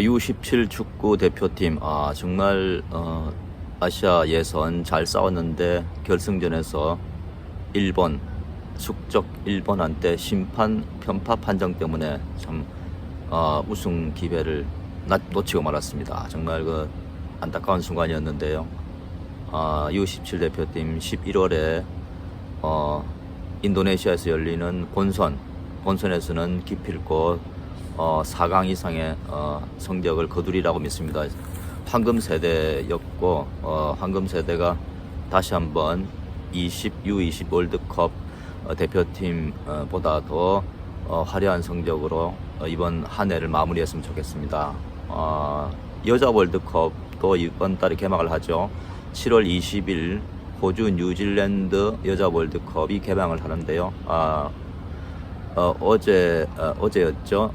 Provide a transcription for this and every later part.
U17 축구 대표팀, 정말, 아시아 예선 잘 싸웠는데, 결승전에서 일본, 숙적 일본한테 심판 편파 판정 때문에 참, 우승 기회를 놓치고 말았습니다. 정말 안타까운 순간이었는데요. U17 대표팀 11월에, 인도네시아에서 열리는 본선에서는 기필코 4강 이상의 성적을 거두리라고 믿습니다. 황금 세대였고, 황금 세대가 다시 한번 U20 월드컵 대표팀보다 더 화려한 성적으로 이번 한 해를 마무리했으면 좋겠습니다. 여자 월드컵도 이번 달에 개막을 하죠. 7월 20일 호주 뉴질랜드 여자 월드컵이 개막을 하는데요. 어제였죠.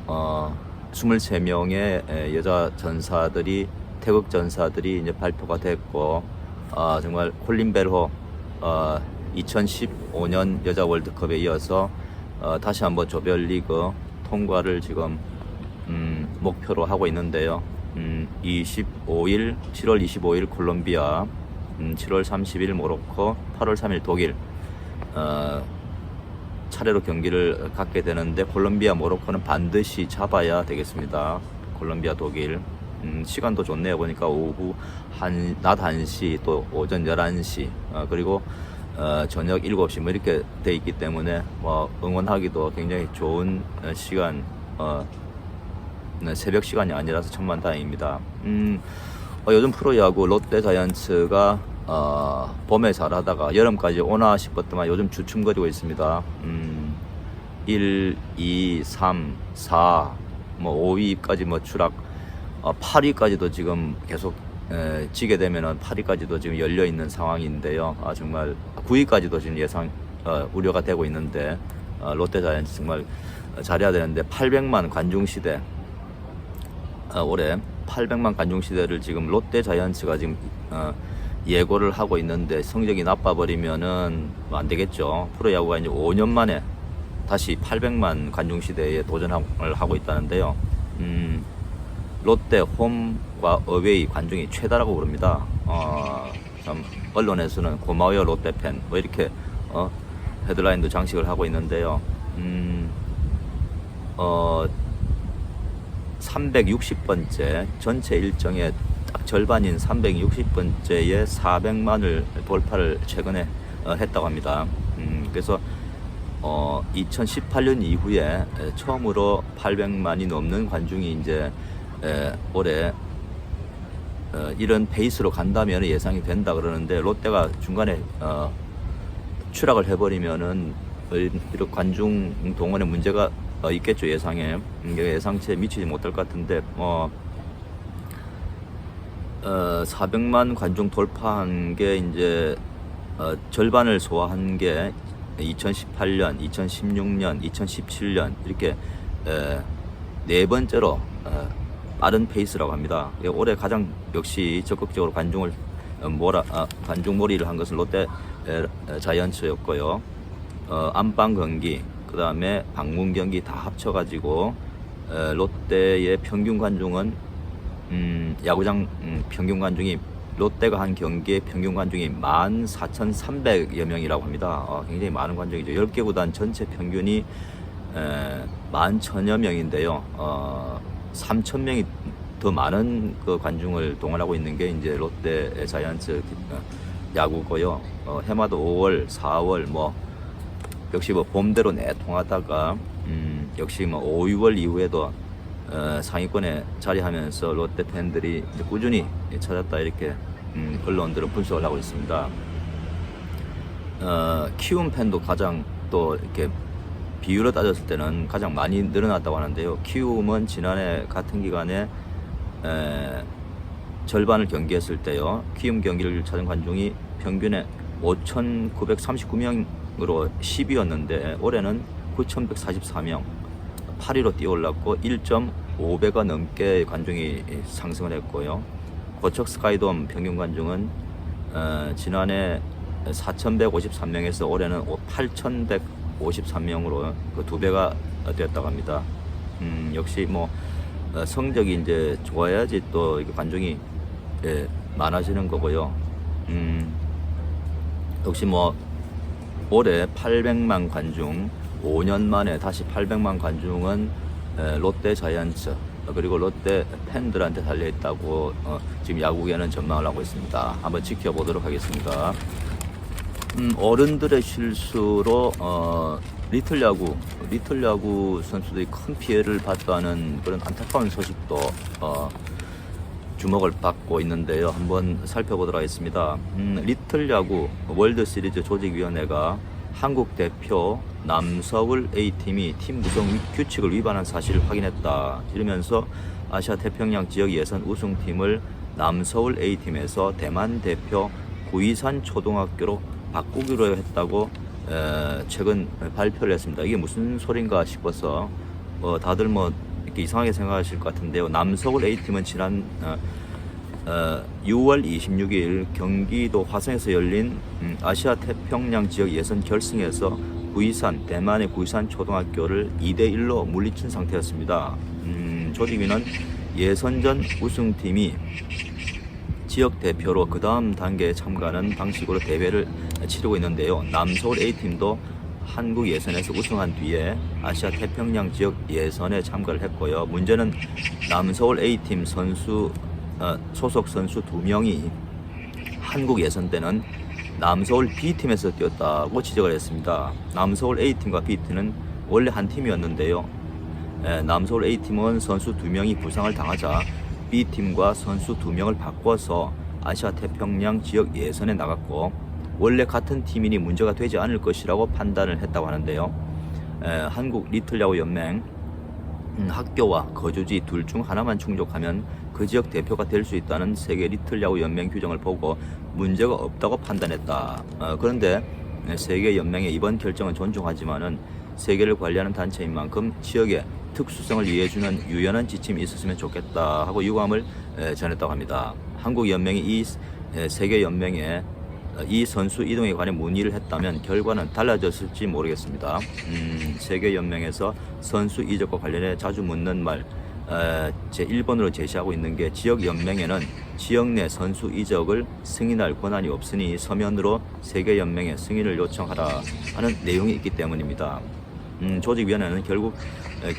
23명의 여자 전사들이, 태극 전사들이 이제 발표가 됐고, 정말 콜린 벨호, 2015년 여자 월드컵에 이어서, 다시 한번 조별리그 통과를 지금, 목표로 하고 있는데요. 7월 25일 콜롬비아, 7월 30일 모로코, 8월 3일 독일, 차례로 경기를 갖게 되는데, 콜롬비아, 모로코는 반드시 잡아야 되겠습니다. 콜롬비아, 독일. 시간도 좋네요. 보니까 낮 1시, 또 오전 11시, 그리고 저녁 7시 뭐 이렇게 돼 있기 때문에 응원하기도 굉장히 좋은 시간, 새벽 시간이 아니라서 천만다행입니다. 요즘 프로야구 롯데 자이언츠가 봄에 잘하다가 여름까지 오나 싶었더만 요즘 주춤거리고 있습니다. 1, 2, 3, 4, 5위까지 추락, 8위까지도 지금 계속 지게 되면은 8위까지도 지금 열려 있는 상황인데요. 정말 9위까지도 지금 예상 우려가 되고 있는데, 롯데 자이언츠 정말 잘해야 되는데, 800만 관중 시대, 올해 800만 관중 시대를 지금 롯데 자이언츠가 지금 예고를 하고 있는데, 성적이 나빠버리면은 안 되겠죠. 프로야구가 이제 5년 만에 다시 800만 관중 시대에 도전을 하고 있다는데요. 롯데 홈과 어웨이 관중이 최다라고 부릅니다. 참 언론에서는 고마워요 롯데 팬, 이렇게 헤드라인도 장식을 하고 있는데요. 360번째 전체 일정의 딱 절반인 360번째에 400만을 돌파를 최근에 했다고 합니다. 그래서 2018년 이후에 처음으로 800만이 넘는 관중이 이제 올해 이런 페이스로 간다면 예상이 된다 그러는데, 롯데가 중간에 추락을 해버리면은 이런 관중 동원에 문제가 있겠죠. 예상치에 미치지 못할 것 같은데, 400만 관중 돌파한 게 이제 절반을 소화한 게 2018년, 2016년, 2017년 이렇게 네 번째로 빠른 페이스라고 합니다. 올해 가장 역시 적극적으로 관중 몰이를 한 것은 롯데 자이언츠였고요. 안방 경기, 그 다음에 방문 경기 다 합쳐가지고 롯데의 평균 관중은 야구장 평균 관중이, 롯데가 한 경기의 평균 관중이 14,300여 명이라고 합니다. 굉장히 많은 관중이죠. 10개 구단 전체 평균이 11,000여 명인데요. 3,000명이 더 많은 그 관중을 동원하고 있는 게 이제 롯데 자이언츠 야구고요. 해마다 5월, 4월 역시 봄대로 내통하다가 역시 5, 6월 이후에도 상위권에 자리하면서 롯데 팬들이 이제 꾸준히 찾았다, 이렇게 언론들은 분석을 하고 있습니다. 키움 팬도 가장 또 이렇게 비율로 따졌을 때는 가장 많이 늘어났다고 하는데요. 키움은 지난해 같은 기간에 절반을 경기했을 때요, 키움 경기를 찾은 관중이 평균에 5,939명으로 10위였는데 올해는 9,144명, 8위로 뛰어올랐고 1.5배가 넘게 관중이 상승을 했고요. 고척 스카이돔 평균 관중은 지난해 4,153명에서 올해는 8,153명으로 그 2배가 되었다고 합니다. 역시 성적이 이제 좋아야지 또 이게 관중이 많아지는 거고요. 역시 뭐 올해 800만 관중, 5년 만에 다시 800만 관중은 롯데 자이언츠 그리고 롯데 팬들한테 달려있다고 지금 야구계는 전망을 하고 있습니다. 한번 지켜보도록 하겠습니다. 어른들의 실수로 리틀 야구 선수들이 큰 피해를 봤다는 그런 안타까운 소식도 주목을 받고 있는데요. 한번 살펴보도록 하겠습니다. 리틀 야구 월드 시리즈 조직위원회가 한국 대표 남서울 A팀이 팀 구성 규칙을 위반한 사실을 확인했다. 이러면서 아시아 태평양 지역 예선 우승팀을 남서울 A팀에서 대만 대표 구이산 초등학교로 바꾸기로 했다고 최근 발표를 했습니다. 이게 무슨 소린가 싶어서 다들 뭐 이렇게 이상하게 생각하실 것 같은데요. 남서울 A팀은 지난 6월 26일 경기도 화성에서 열린 아시아 태평양 지역 예선 결승에서 대만의 구이산 초등학교를 2대1로 물리친 상태였습니다. 조직위는 예선전 우승팀이 지역 대표로 그 다음 단계에 참가하는 방식으로 대회를 치르고 있는데요. 남서울 A팀도 한국 예선에서 우승한 뒤에 아시아 태평양 지역 예선에 참가를 했고요. 문제는 남서울 A팀 소속 선수 2명이 한국 예선 때는 남서울 B팀에서 뛰었다고 지적을 했습니다. 남서울 A팀과 B팀은 원래 한 팀이었는데요. 남서울 A팀은 선수 2명이 부상을 당하자 B팀과 선수 2명을 바꿔서 아시아 태평양 지역 예선에 나갔고 원래 같은 팀이니 문제가 되지 않을 것이라고 판단을 했다고 하는데요. 한국 리틀야구 연맹 학교와 거주지 둘 중 하나만 충족하면 그 지역 대표가 될 수 있다는 세계 리틀야구 연맹 규정을 보고 문제가 없다고 판단했다. 그런데 세계 연맹의 이번 결정은 존중하지만은 세계를 관리하는 단체인 만큼 지역의 특수성을 이해해주는 유연한 지침이 있었으면 좋겠다 하고 유감을 전했다고 합니다. 한국 연맹이 이 세계 연맹에 이 선수 이동에 관해 문의를 했다면 결과는 달라졌을지 모르겠습니다. 세계 연맹에서 선수 이적과 관련해 자주 묻는 말 제 1번으로 제시하고 있는 게 지역 연맹에는 지역 내 선수 이적을 승인할 권한이 없으니 서면으로 세계 연맹에 승인을 요청하라 하는 내용이 있기 때문입니다. 조직위원회는 결국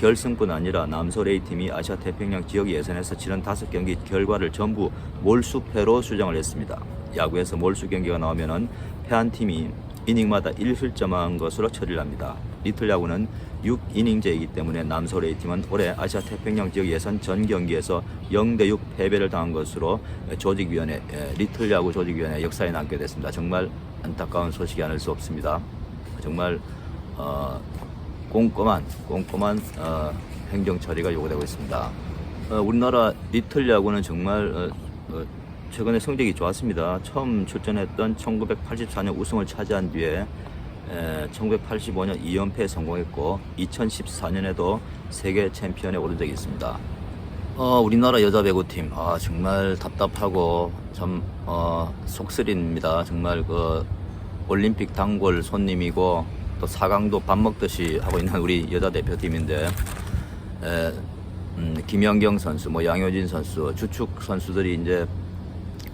결승뿐 아니라 남서울 A팀이 아시아 태평양 지역 예선에서 치른 5경기 결과를 전부 몰수패로 수정을 했습니다. 야구에서 몰수 경기가 나오면은 패한 팀이 이닝마다 1실점한 것으로 처리를 합니다. 리틀 야구는 6이닝제이기 때문에 남서울 A팀은 올해 아시아 태평양 지역 예선 전 경기에서 0대6 패배를 당한 것으로 조직위원회 리틀 야구 조직위원회 역사에 남게 됐습니다. 정말 안타까운 소식이 아닐 수 없습니다. 정말 꼼꼼한 행정 처리가 요구되고 있습니다. 우리나라 리틀 야구는 정말 최근에 성적이 좋았습니다. 처음 출전했던 1984년 우승을 차지한 뒤에 1985년 2연패에 성공했고 2014년에도 세계 챔피언에 오른 적이 있습니다. 우리나라 여자 배구팀 정말 답답하고 참 속쓰립니다. 정말 그 올림픽 단골 손님이고 또 4강도 밥 먹듯이 하고 있는 우리 여자 대표팀인데 김연경 선수, 양효진 선수, 주축 선수들이 이제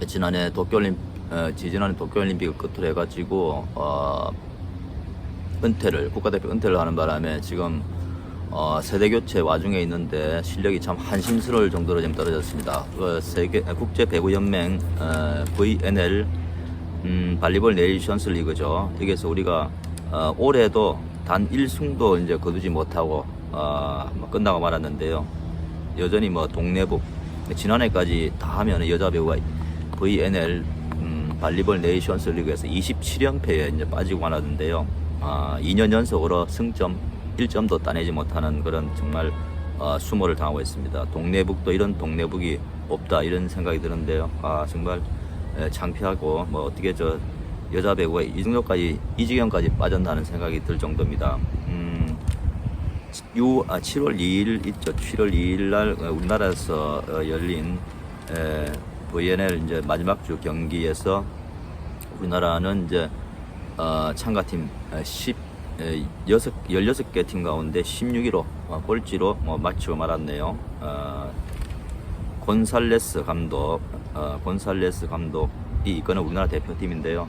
지지난해 도쿄올림픽을 끝으로 해가지고 국가대표 은퇴를 하는 바람에 지금 세대 교체 와중에 있는데 실력이 참 한심스러울 정도로 좀 떨어졌습니다. 국제 배구 연맹 VNL 발리볼 네이션스 리그죠. 여기서 우리가 올해도 단 1승도 이제 거두지 못하고 끝나고 말았는데요. 여전히 동네북 지난해까지 다 하면 여자 배구가 VNL 발리볼 네이션스 리그에서 27연패에 이제 빠지고 말았는데요. 2년 연속으로 승점 1점도 따내지 못하는 그런 정말 수모를 당하고 있습니다. 동네북도 이런 동네북이 없다 이런 생각이 드는데요. 정말 창피하고 어떻게 여자 배구가 이 지경까지 빠졌다는 생각이 들 정도입니다. 7월 2일 있죠. 7월 2일 날 우리나라에서 열린 VNL 이제 마지막 주 경기에서 우리나라는 이제 참가팀 16개 팀 가운데 16위로 꼴찌로 마치고 말았네요. 곤살레스 감독이 이끄는 우리나라 대표팀인데요.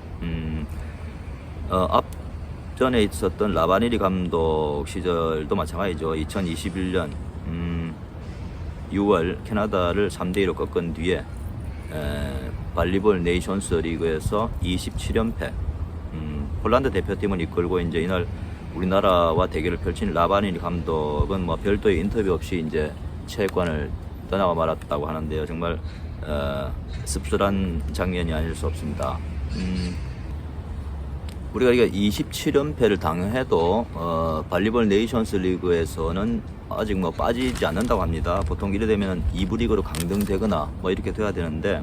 앞전에 있었던 라바니리 감독 시절도 마찬가지죠. 2021년 6월 캐나다를 3대2로 꺾은 뒤에 발리볼 네이션스 리그에서 27연패. 폴란드 대표팀을 이끌고 이제 이날 우리나라와 대결을 펼친 라바니리 감독은 별도의 인터뷰 없이 이제 체육관을 떠나고 말았다고 하는데요. 정말 씁쓸한 장면이 아닐 수 없습니다. 우리가 이게 27연패를 당해도 발리볼 네이션스 리그에서는 아직 빠지지 않는다고 합니다. 보통 이래 되면 2부 리그로 강등되거나 이렇게 돼야 되는데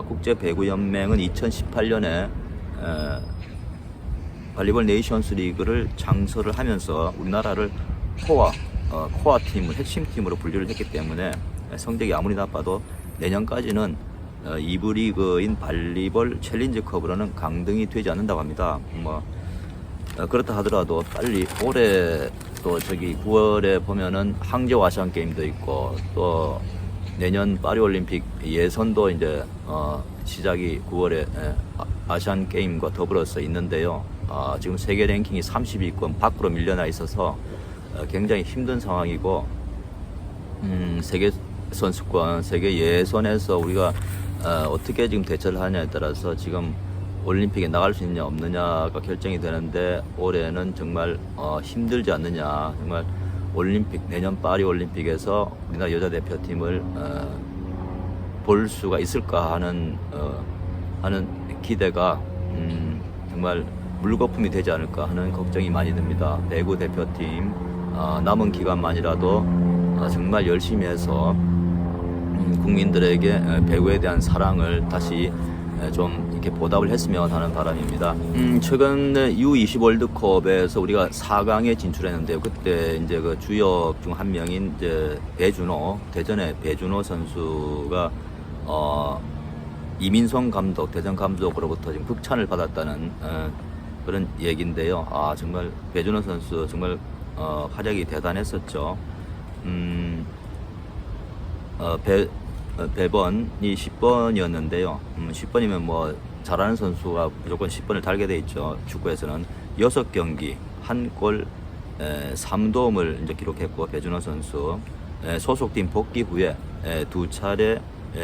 국제 배구 연맹은 2018년에 발리볼 네이션스 리그를 장설을 하면서 우리나라를 코어 팀을 핵심 팀으로 분류를 했기 때문에 성적이 아무리 나빠도 내년까지는 2부 리그인 발리볼 챌린지컵으로는 강등이 되지 않는다고 합니다. 그렇다 하더라도 빨리 올해 또 9월에 보면은 항저우 아시안 게임도 있고 또 내년 파리올림픽 예선도 이제 시작이 9월에 아시안 게임과 더불어서 있는데요. 지금 세계 랭킹이 30위권 밖으로 밀려나 있어서 굉장히 힘든 상황이고 세계 선수권, 세계 예선에서 우리가 어떻게 지금 대처를 하냐에 따라서 지금 올림픽에 나갈 수 있느냐 없느냐가 결정이 되는데 올해는 정말 힘들지 않느냐. 정말 올림픽 내년 파리 올림픽에서 우리나라 여자 대표팀을 볼 수가 있을까 하는 기대가 정말 물거품이 되지 않을까 하는 걱정이 많이 듭니다. 배구 대표팀 남은 기간만이라도 정말 열심히 해서 국민들에게 배구에 대한 사랑을 다시 좀 이렇게 보답을 했으면 하는 바람입니다. 최근에 U20 월드컵에서 우리가 4강에 진출했는데요. 그때 이제 그 주역 중 한 명인 이제 대전의 배준호 선수가 이민성 감독, 대전 감독으로부터 지금 극찬을 받았다는 그런 얘기인데요. 정말 배준호 선수 정말 활약이 대단했었죠. 배번이 10번이었는데요. 10번이면 잘하는 선수가 무조건 10번을 달게 돼 있죠. 축구에서는 6경기 1골 3도움을 이제 기록했고 배준호 선수 소속팀 복귀 후에 2차례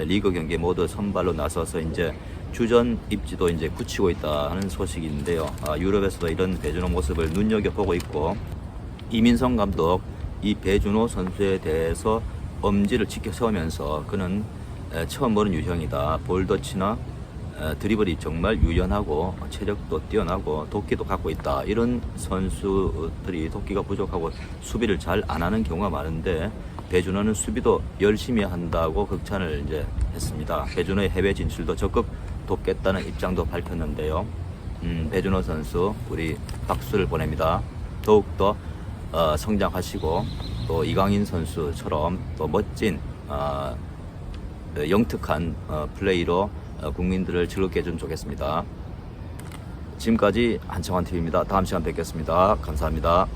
리그 경기 모두 선발로 나서서 이제 주전 입지도 이제 굳히고 있다는 소식인데요. 유럽에서도 이런 배준호 모습을 눈여겨보고 있고 이민성 감독 이 배준호 선수에 대해서 엄지를 지켜 세우면서 그는 처음 보는 유형이다. 볼더치나 드리블이 정말 유연하고 체력도 뛰어나고 도끼도 갖고 있다. 이런 선수들이 도끼가 부족하고 수비를 잘 안 하는 경우가 많은데 배준호는 수비도 열심히 한다고 극찬을 이제 했습니다. 배준호의 해외 진출도 적극 돕겠다는 입장도 밝혔는데요. 배준호 선수 우리 박수를 보냅니다. 더욱더 성장하시고 또 이강인 선수처럼 또 멋진 영특한 플레이로 국민들을 즐겁게 해주면 좋겠습니다. 지금까지 한청환TV입니다. 다음 시간 뵙겠습니다. 감사합니다.